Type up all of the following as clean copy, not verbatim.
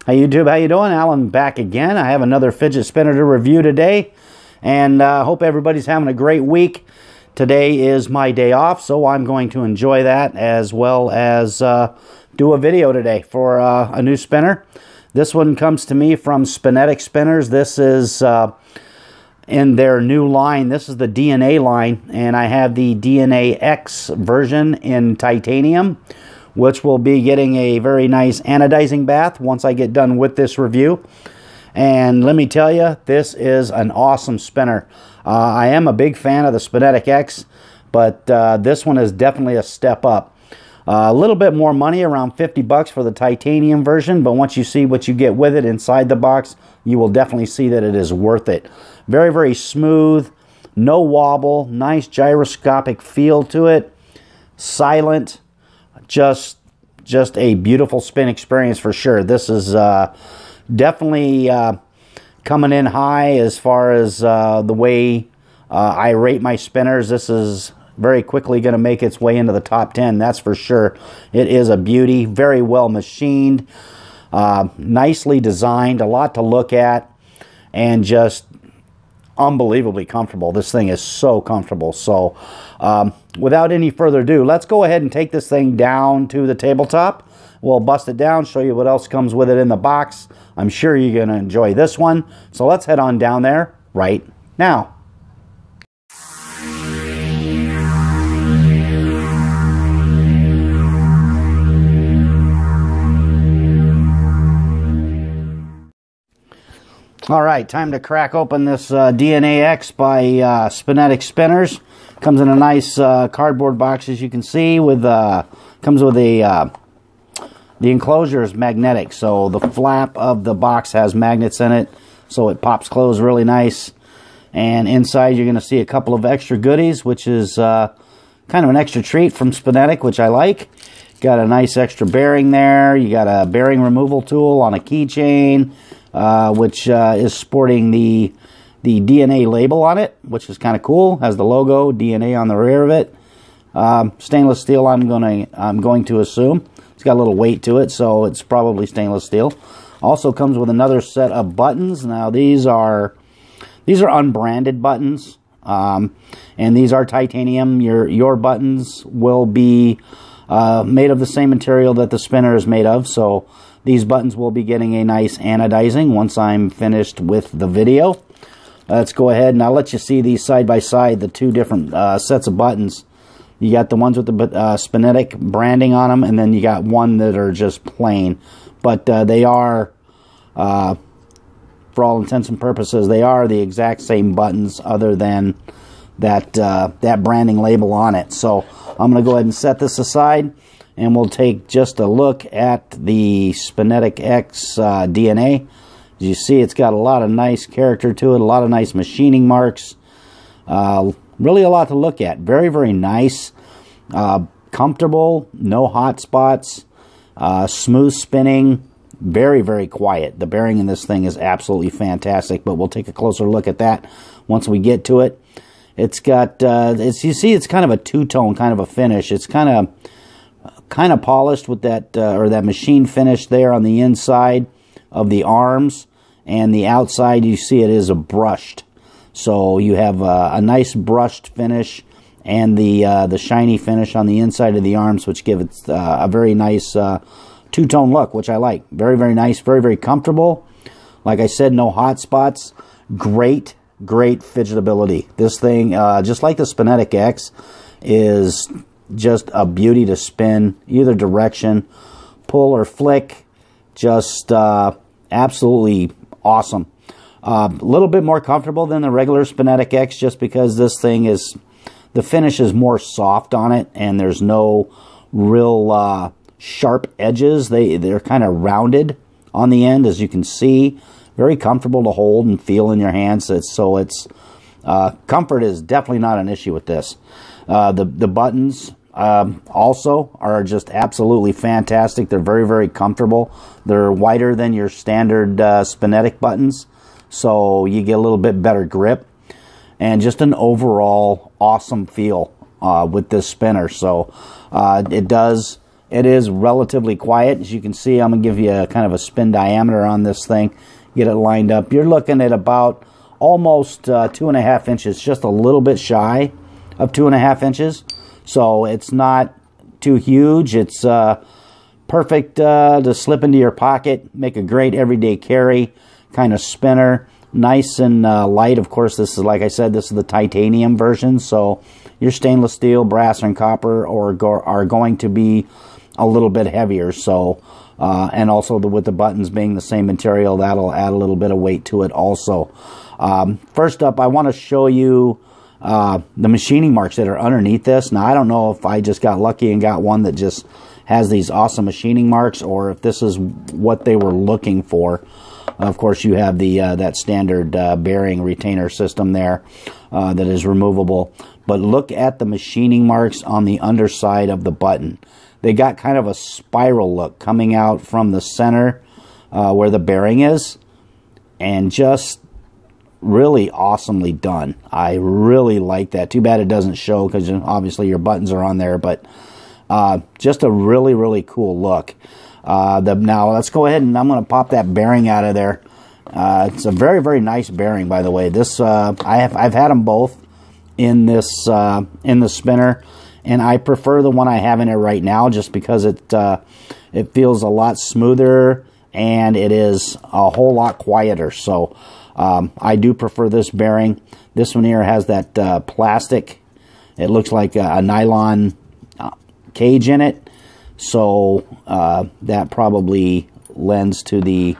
Hey YouTube, how you doing? Alan back again. I have another fidget spinner to review today, and hope everybody's having a great week. Today is my day off, so I'm going to enjoy that as well as do a video today for a new spinner. This one comes to me from Spinetic Spinners. This is in their new line. This is the DNA line, and I have the DNA X version in titanium, which will be getting a very nice anodizing bath once I get done with this review. And let me tell you, this is an awesome spinner. I am a big fan of the Spinetic X, but this one is definitely a step up. A little bit more money, around 50 bucks for the titanium version, but once you see what you get with it inside the box, you will definitely see that it is worth it. Very, very smooth, no wobble, nice gyroscopic feel to it, silent. Just a beautiful spin experience for sure. This is definitely coming in high as far as the way I rate my spinners. This is very quickly going to make its way into the top 10, that's for sure. It is a beauty, very well machined, nicely designed, a lot to look at, and just unbelievably comfortable. This thing is so comfortable. So without any further ado, let's go ahead and take this thing down to the tabletop. We'll bust it down, show you what else comes with it in the box. I'm sure you're going to enjoy this one. So let's head on down there right now. All right, time to crack open this DNA X by Spinetic Spinners. Comes in a nice cardboard box, as you can see. Comes with the enclosure is magnetic, so the flap of the box has magnets in it, so it pops closed really nice. And inside, you're going to see a couple of extra goodies, which is kind of an extra treat from Spinetic, which I like. Got a nice extra bearing there. You got a bearing removal tool on a keychain, which is sporting the DNA label on it, which is kind of cool. Has the logo DNA on the rear of it. Stainless steel, I'm going to assume. It's got a little weight to it, so it's probably stainless steel. Also comes with another set of buttons. Now these are unbranded buttons, and these are titanium. Your buttons will be made of the same material that the spinner is made of, so these buttons will be getting a nice anodizing once I'm finished with the video. Let's go ahead and I'll let you see these side by side, the two different sets of buttons. You got the ones with the Spinetic branding on them, and then you got one that are just plain. But they are, for all intents and purposes, they are the exact same buttons other than that, that branding label on it. So I'm going to go ahead and set this aside, and we'll take just a look at the Spinetic X DNA. As you see, it's got a lot of nice character to it, a lot of nice machining marks. Really a lot to look at. Very, very nice. Comfortable, no hot spots, smooth spinning, very, very quiet. The bearing in this thing is absolutely fantastic, but we'll take a closer look at that once we get to it. It's got, you see, it's kind of a two-tone kind of a finish. It's kind of polished with that or that machine finish there on the inside of the arms, and the outside you see it is a brushed. So you have a nice brushed finish and the shiny finish on the inside of the arms, which give it a very nice two-tone look, which I like. Very, very nice, very, very comfortable. Like I said, no hot spots. Great, great fidgetability. This thing, just like the Spinetic X, is just a beauty to spin either direction, pull or flick. Just absolutely awesome. A little bit more comfortable than the regular Spinetic X, just because this thing is, the finish is more soft on it, and there's no real sharp edges. They're kind of rounded on the end, as you can see. Very comfortable to hold and feel in your hands. Comfort is definitely not an issue with this. The buttons also are just absolutely fantastic. They're very, very comfortable. They're wider than your standard Spinetic buttons, so you get a little bit better grip, and just an overall awesome feel with this spinner. So it does It is relatively quiet. As you can see, I'm going to give you a kind of a spin diameter on this thing, get it lined up. You're looking at about almost 2.5 inches, just a little bit shy of 2.5 inches. So it's not too huge. It's perfect to slip into your pocket, make a great everyday carry kind of spinner. Nice and light. Of course, this is, like I said, this is the titanium version, so your stainless steel, brass, and copper are going to be a little bit heavier. So, and also with the buttons being the same material, that'll add a little bit of weight to it also. First up, I want to show you the machining marks that are underneath this. Now, I don't know if I just got lucky and got one that just has these awesome machining marks, or if this is what they were looking for. Of course, you have the that standard bearing retainer system there that is removable. But look at the machining marks on the underside of the button. They got kind of a spiral look coming out from the center where the bearing is, and just really awesomely done. I really like that. Too bad it doesn't show because obviously your buttons are on there, but just a really, really cool look. Now let's go ahead and I'm going to pop that bearing out of there. It's a very, very nice bearing, by the way. This I've had them both in this in the spinner, and I prefer the one I have in it right now just because it feels a lot smoother and it is a whole lot quieter. So I do prefer this bearing. This one here has that plastic. It looks like a nylon cage in it. So that probably lends to the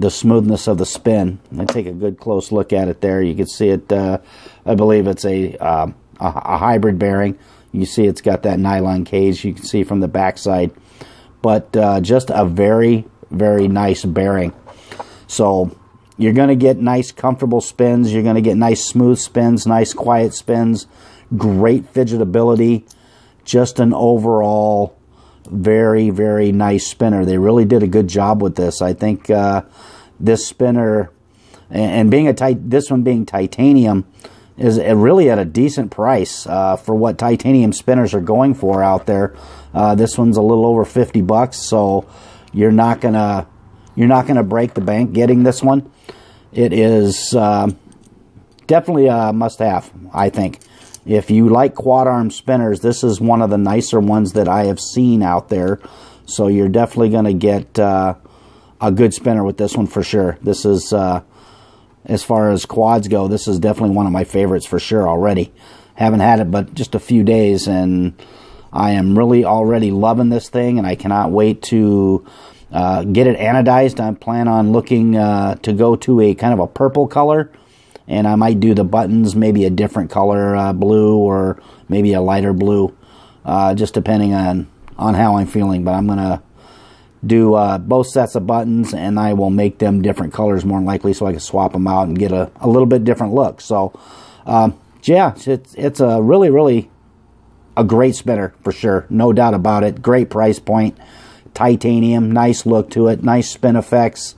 smoothness of the spin. I take a good close look at it there. You can see it. I believe it's a hybrid bearing. You see it's got that nylon cage. You can see from the backside, but just a very, very nice bearing. So you're going to get nice, comfortable spins. You're going to get nice, smooth spins, nice, quiet spins. Great fidgetability. Just an overall very, very nice spinner. They really did a good job with this. I think this spinner, and being this one being titanium, is really at a decent price for what titanium spinners are going for out there. This one's a little over $50, so you're not gonna break the bank getting this one. It is definitely a must-have, I think. If you like quad arm spinners, this is one of the nicer ones that I have seen out there. So you're definitely going to get a good spinner with this one for sure. This is, as far as quads go, this is definitely one of my favorites for sure already. Haven't had it but just a few days, and I am really already loving this thing, and I cannot wait to get it anodized. I plan on looking to go to a kind of a purple color. And I might do the buttons maybe a different color, blue, or maybe a lighter blue, just depending on how I'm feeling. But I'm going to do both sets of buttons, and I will make them different colors more than likely so I can swap them out and get a little bit different look. So, yeah, it's a really, really a great spinner for sure. No doubt about it. Great price point. Titanium, nice look to it, nice spin effects.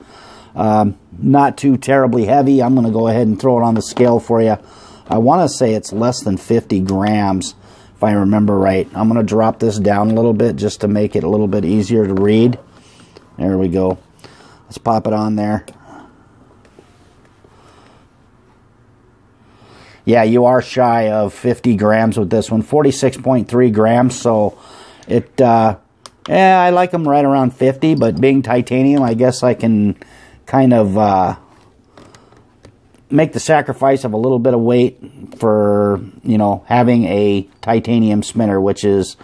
Not too terribly heavy. I'm going to go ahead and throw it on the scale for you. I want to say it's less than 50 grams, if I remember right. I'm going to drop this down a little bit just to make it a little bit easier to read. There we go. Let's pop it on there. Yeah, you are shy of 50 grams with this one. 46.3 grams, so it, yeah, I like them right around 50, but being titanium, I guess I can kind of make the sacrifice of a little bit of weight for, you know, having a titanium spinner, which is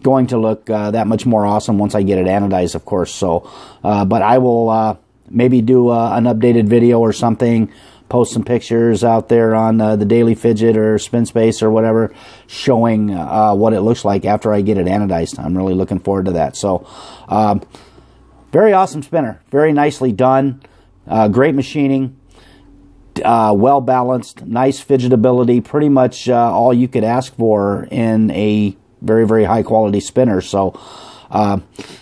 going to look that much more awesome once I get it anodized, of course. So, but I will maybe do an updated video or something, post some pictures out there on the Daily Fidget or Spin Space or whatever, showing what it looks like after I get it anodized. I'm really looking forward to that. So, very awesome spinner. Very nicely done. Great machining. Well balanced. Nice fidgetability. Pretty much all you could ask for in a very, very high quality spinner. So,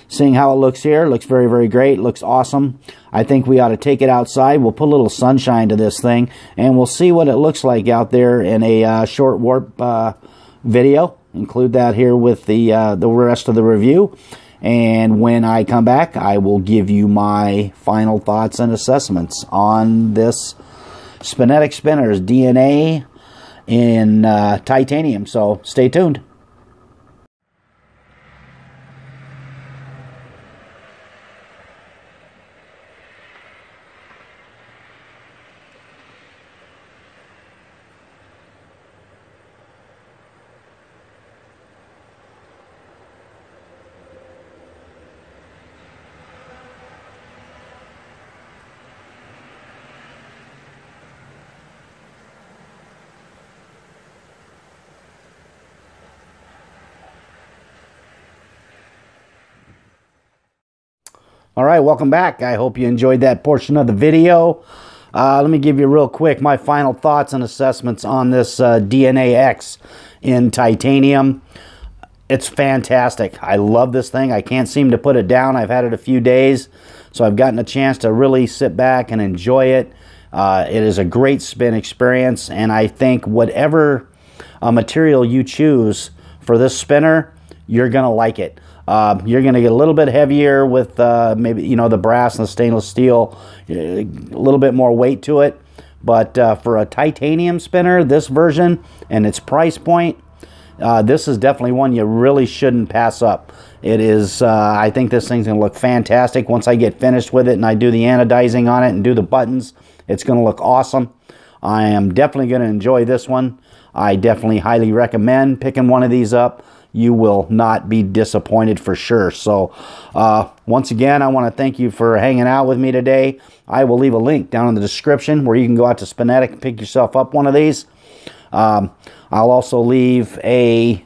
seeing how it looks here, looks very, very great. Looks awesome. I think we ought to take it outside. We'll put a little sunshine to this thing, and we'll see what it looks like out there in a short warp video. include that here with the rest of the review. And when I come back, I will give you my final thoughts and assessments on this Spinetic Spinners DNA in titanium. So stay tuned. All right, welcome back. I hope you enjoyed that portion of the video. Let me give you real quick my final thoughts and assessments on this DNA X in titanium. It's fantastic. I love this thing. I can't seem to put it down. I've had it a few days, so I've gotten a chance to really sit back and enjoy it. It is a great spin experience, and I think whatever material you choose for this spinner, you're going to like it. You're going to get a little bit heavier with maybe, you know, the brass and the stainless steel, a little bit more weight to it. But for a titanium spinner, this version and its price point, this is definitely one you really shouldn't pass up. It is, I think this thing's going to look fantastic. Once I get finished with it and I do the anodizing on it and do the buttons, it's going to look awesome. I am definitely going to enjoy this one. I definitely highly recommend picking one of these up. You will not be disappointed for sure. So once again, I want to thank you for hanging out with me today. I will leave a link down in the description where you can go out to Spinetic and pick yourself up one of these. I'll also leave a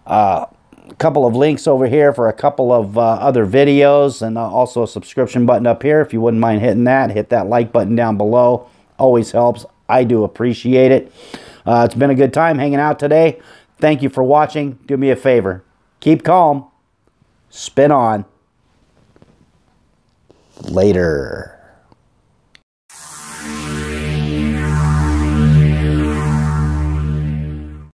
couple of links over here for a couple of other videos, and also a subscription button up here. If you wouldn't mind hitting that, hit that like button down below. Always helps. I do appreciate it. It's been a good time hanging out today. Thank you for watching. Do me a favor. Keep calm. Spin on. Later.